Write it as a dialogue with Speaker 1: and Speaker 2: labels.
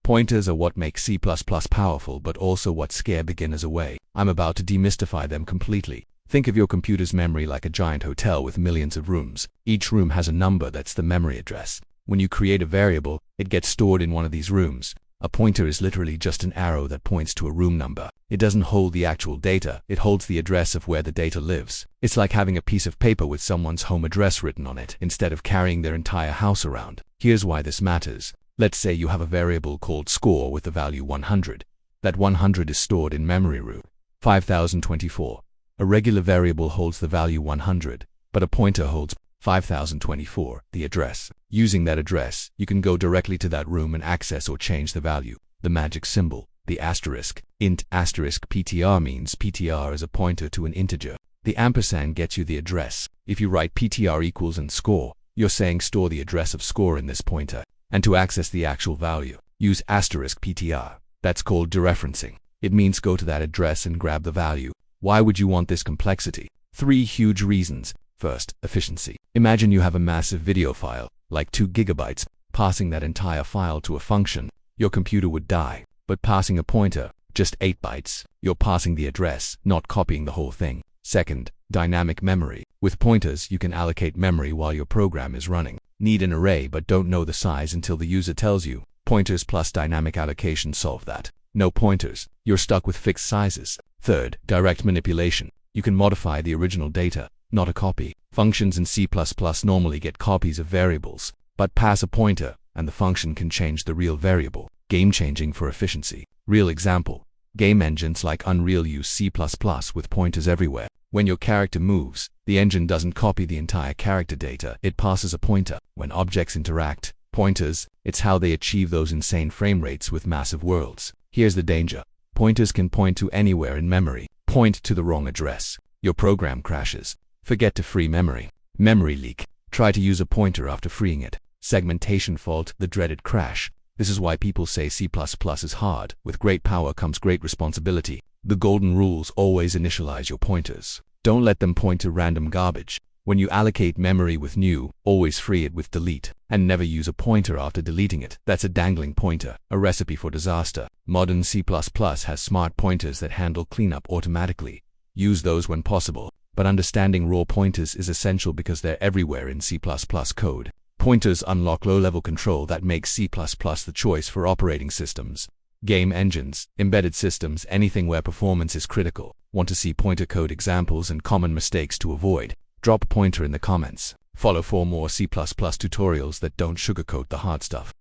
Speaker 1: Pointers are what make C++ powerful, but also what scare beginners away. I'm about to demystify them completely. Think of your computer's memory like a giant hotel with millions of rooms. Each room has a number that's the memory address. When you create a variable, it gets stored in one of these rooms. A pointer is literally just an arrow that points to a room number. It doesn't hold the actual data, it holds the address of where the data lives. It's like having a piece of paper with someone's home address written on it, instead of carrying their entire house around. Here's why this matters. Let's say you have a variable called score with the value 100. That 100 is stored in memory room 5024. A regular variable holds the value 100, but a pointer holds 5024, the address. Using that address, you can go directly to that room and access or change the value. The magic symbol, the asterisk, int asterisk PTR means PTR is a pointer to an integer. The ampersand gets you the address. If you write PTR equals and score, you're saying store the address of score in this pointer. And to access the actual value, use asterisk PTR. That's called dereferencing. It means go to that address and grab the value. Why would you want this complexity? 3 huge reasons. First, efficiency. Imagine you have a massive video file, like 2 gigabytes. Passing that entire file to a function, your computer would die. But passing a pointer, just 8 bytes, you're passing the address, not copying the whole thing. Second, dynamic memory. With pointers, you can allocate memory while your program is running. Need an array but don't know the size until the user tells you. Pointers plus dynamic allocation solve that. No pointers, you're stuck with fixed sizes. Third, direct manipulation. You can modify the original data, not a copy. Functions in C++ normally get copies of variables, but pass a pointer, and the function can change the real variable. Game-changing for efficiency. Real example. Game engines like Unreal use C++ with pointers everywhere. When your character moves, the engine doesn't copy the entire character data, it passes a pointer. When objects interact, pointers, it's how they achieve those insane frame rates with massive worlds. Here's the danger. Pointers can point to anywhere in memory. Point to the wrong address. Your program crashes. Forget to free memory. Memory leak. Try to use a pointer after freeing it. Segmentation fault, the dreaded crash. This is why people say C++ is hard. With great power comes great responsibility. The golden rules: always initialize your pointers. Don't let them point to random garbage. When you allocate memory with new, always free it with delete. And never use a pointer after deleting it. That's a dangling pointer, a recipe for disaster. Modern C++ has smart pointers that handle cleanup automatically. Use those when possible. But understanding raw pointers is essential because they're everywhere in C++ code. Pointers unlock low-level control that makes C++ the choice for operating systems, game engines, embedded systems, anything where performance is critical. Want to see pointer code examples and common mistakes to avoid? Drop a pointer in the comments. Follow for more C++ tutorials that don't sugarcoat the hard stuff.